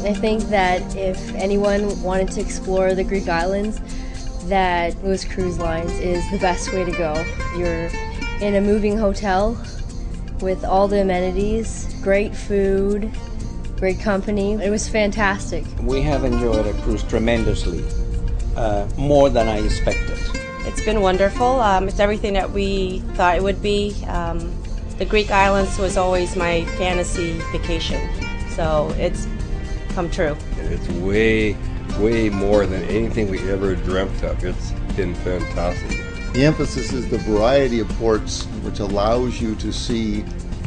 I think that if anyone wanted to explore the Greek islands, that Lewis Cruise Lines is the best way to go. You're in a moving hotel with all the amenities, great food, great company. It was fantastic. We have enjoyed our cruise tremendously, more than I expected. It's been wonderful. It's everything that we thought it would be. The Greek islands was always my fantasy vacation, so it's come true. It's way more than anything we ever dreamt of. It's been fantastic. The emphasis is the variety of ports, which allows you to see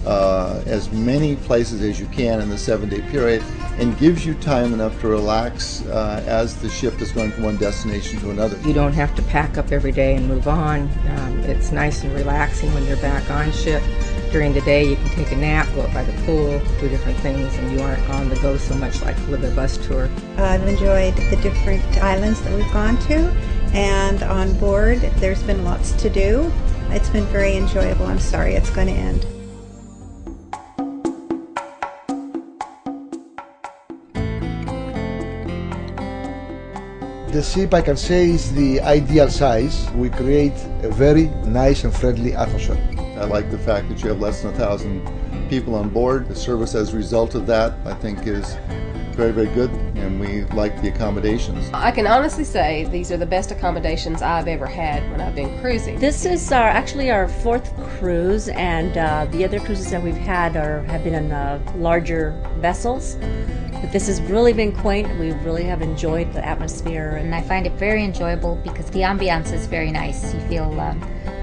as many places as you can in the 7-day period, and gives you time enough to relax as the ship is going from one destination to another. You don't have to pack up every day and move on. It's nice and relaxing when you're back on ship. During the day you can take a nap, go up by the pool, do different things, and you aren't on the go so much like with a bus tour. I've enjoyed the different islands that we've gone to, and on board there's been lots to do. It's been very enjoyable. I'm sorry it's going to end. The ship, I can say, is the ideal size. We create a very nice and friendly atmosphere. I like the fact that you have less than 1,000 people on board. The service as a result of that, I think, is very, very good, and we like the accommodations. I can honestly say these are the best accommodations I've ever had when I've been cruising. This is actually our 4th cruise, and the other cruises that we've had have been on larger vessels. But this has really been quaint. We really have enjoyed the atmosphere. And I find it very enjoyable because the ambiance is very nice. You feel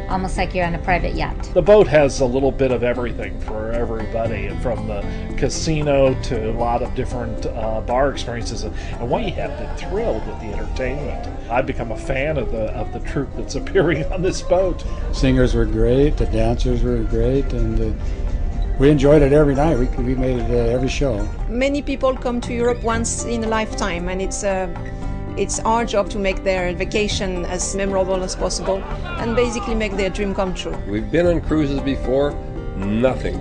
almost like you're on a private yacht. The boat has a little bit of everything for everybody, from the casino to a lot of different bar experiences. And we have been thrilled with the entertainment. I've become a fan of the troupe that's appearing on this boat. Singers were great, the dancers were great, and we enjoyed it every night. We made it every show. Many people come to Europe once in a lifetime, and it's our job to make their vacation as memorable as possible and basically make their dream come true. We've been on cruises before. Nothing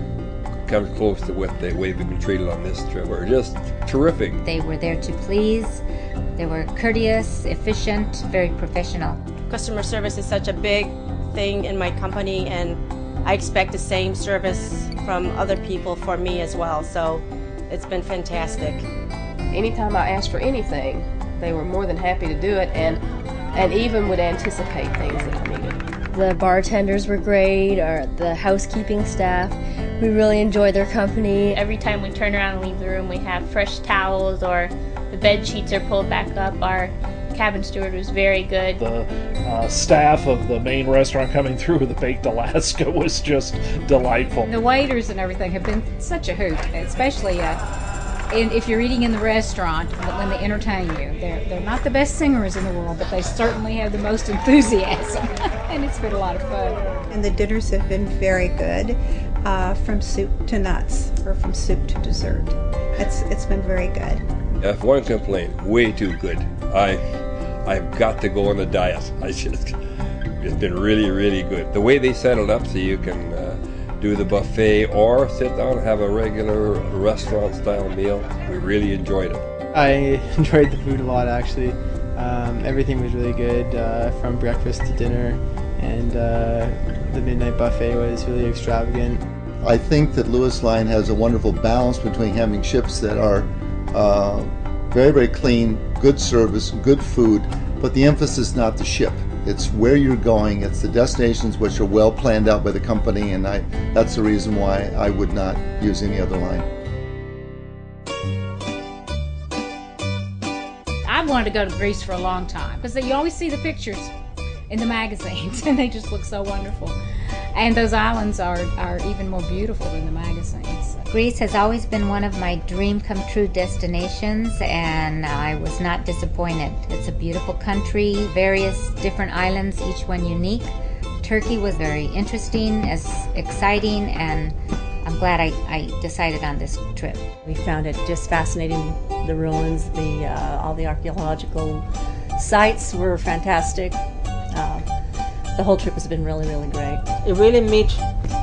comes close to what the way we've been treated on this trip. We're just terrific. They were there to please. They were courteous, efficient, very professional. Customer service is such a big thing in my company, and I expect the same service from other people for me as well, so it's been fantastic. Anytime I asked for anything, they were more than happy to do it, and even would anticipate things that I needed. The bartenders were great, or the housekeeping staff. We really enjoyed their company. Every time we turn around and leave the room, we have fresh towels, or the bed sheets are pulled back up. Our cabin steward was very good. The staff of the main restaurant coming through with the Baked Alaska was just delightful. The waiters and everything have been such a hoot, especially if you're eating in the restaurant when they entertain you. They're not the best singers in the world, but they certainly have the most enthusiasm, and it's been a lot of fun. And the dinners have been very good, from soup to nuts, or from soup to dessert. It's been very good. If one complaint, way too good. I've got to go on a diet. It's been really, really good. The way they set it up so you can do the buffet or sit down and have a regular restaurant-style meal, we really enjoyed it. I enjoyed the food a lot, actually. Everything was really good, from breakfast to dinner, and the midnight buffet was really extravagant. I think that Lewis Line has a wonderful balance between having ships that are very, very clean, good service, good food, but the emphasis is not the ship. It's where you're going, it's the destinations which are well planned out by the company, and that's the reason why I would not use any other line. I've wanted to go to Greece for a long time, because you always see the pictures in the magazines, and they just look so wonderful. And those islands are even more beautiful than the magazines. Greece has always been one of my dream come true destinations, and I was not disappointed. It's a beautiful country, various different islands, each one unique. Turkey was very interesting, exciting, and I'm glad I decided on this trip. We found it just fascinating. The ruins, all the archaeological sites were fantastic. The whole trip has been really, really great. It really meets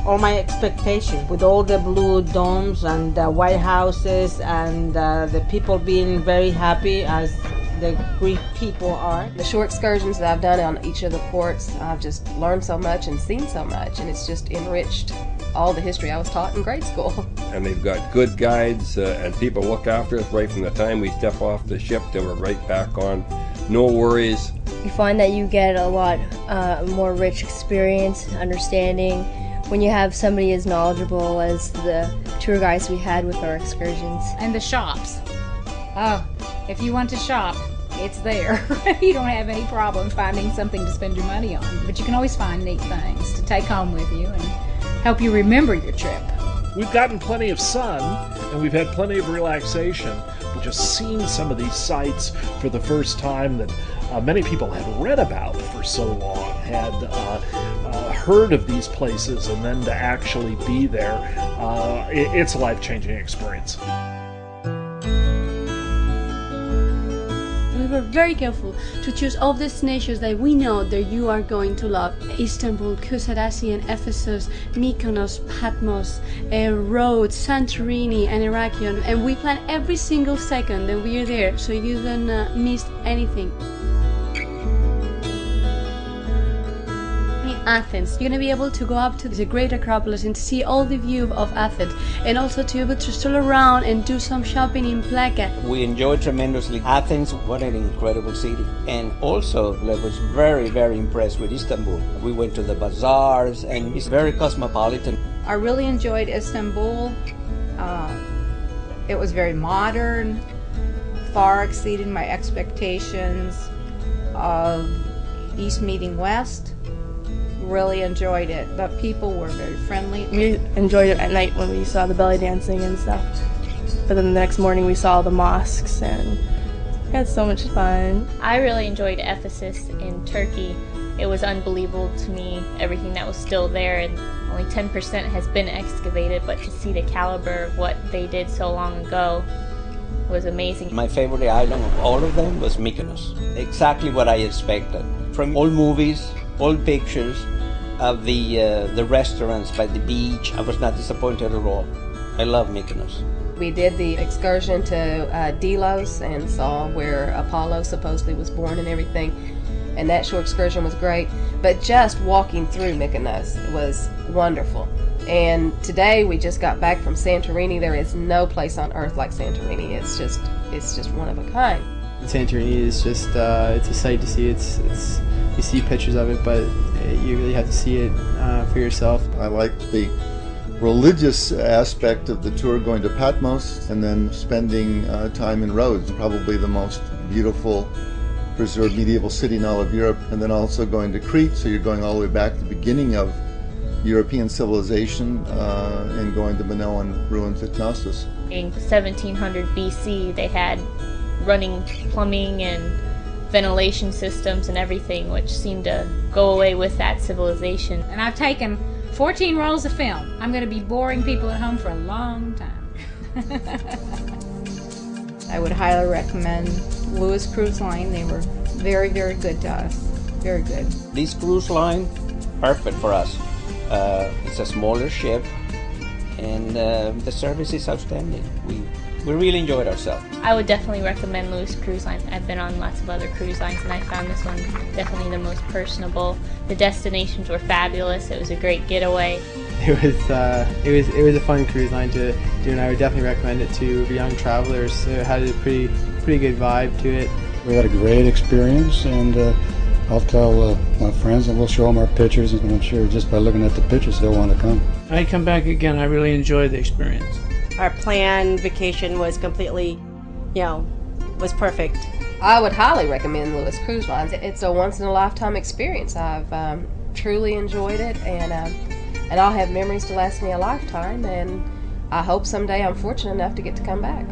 all my expectations, with all the blue domes and the white houses and the people being very happy as the Greek people are. The short excursions that I've done on each of the ports, I've just learned so much and seen so much, and it's just enriched all the history I was taught in grade school. And they've got good guides and people look after us right from the time we step off the ship till we're right back on. No worries. You find that you get a lot more rich experience, understanding, when you have somebody as knowledgeable as the tour guides we had with our excursions. And the shops. Oh, if you want to shop, it's there. You don't have any problem finding something to spend your money on. But you can always find neat things to take home with you and help you remember your trip. We've gotten plenty of sun, and we've had plenty of relaxation, but just seeing some of these sites for the first time that many people had read about for so long, had heard of these places, and then to actually be there, it's a life-changing experience. We were very careful to choose all destinations that we know that you are going to love. Istanbul, Kusadasi and Ephesus, Mykonos, Patmos, Rhodes, Santorini and Heraklion, and we plan every single second that we are there so you don't miss anything. Athens, you're going to be able to go up to the Great Acropolis and see all the view of Athens, and also to be able to stroll around and do some shopping in Plaka. We enjoyed tremendously. Athens, what an incredible city. And also, I was very, very impressed with Istanbul. We went to the bazaars, and it's very cosmopolitan. I really enjoyed Istanbul. It was very modern, far exceeded my expectations of East meeting West. Really enjoyed it. The people were very friendly. We enjoyed it at night when we saw the belly dancing and stuff. But then the next morning we saw the mosques and we had so much fun. I really enjoyed Ephesus in Turkey. It was unbelievable to me, everything that was still there, and only 10% has been excavated, but to see the caliber of what they did so long ago was amazing. My favorite island of all of them was Mykonos. Exactly what I expected. From old movies, old pictures, of the restaurants by the beach, I was not disappointed at all. I love Mykonos. We did the excursion to Delos and saw where Apollo supposedly was born and everything, and that short excursion was great. But just walking through Mykonos was wonderful. And today we just got back from Santorini. There is no place on earth like Santorini. It's just one of a kind. Santorini is just it's a sight to see. It's you see pictures of it, but you really have to see it for yourself. I liked the religious aspect of the tour, going to Patmos and then spending time in Rhodes, probably the most beautiful preserved medieval city in all of Europe, and then also going to Crete, so you're going all the way back to the beginning of European civilization and going to Minoan ruins at Knossos. In 1700 BC, they had running plumbing and ventilation systems and everything, which seemed to go away with that civilization. And I've taken 14 rolls of film. I'm going to be boring people at home for a long time. I would highly recommend Lewis Cruise Line. They were very, very good to us. Very good. This cruise line, perfect for us. It's a smaller ship, and the service is outstanding. We really enjoyed ourselves. I would definitely recommend Lewis Cruise Line. I've been on lots of other cruise lines, and I found this one definitely the most personable. The destinations were fabulous. It was a great getaway. It was a fun cruise line to do, and I would definitely recommend it to young travelers. It had a pretty good vibe to it. We had a great experience, and I'll tell my friends, and we'll show them our pictures, and I'm sure just by looking at the pictures they'll want to come. I'd come back again. I really enjoyed the experience. Our planned vacation was completely, was perfect. I would highly recommend Lewis Cruise Lines. It's a once-in-a-lifetime experience. I've truly enjoyed it, and I'll have memories to last me a lifetime, and I hope someday I'm fortunate enough to get to come back.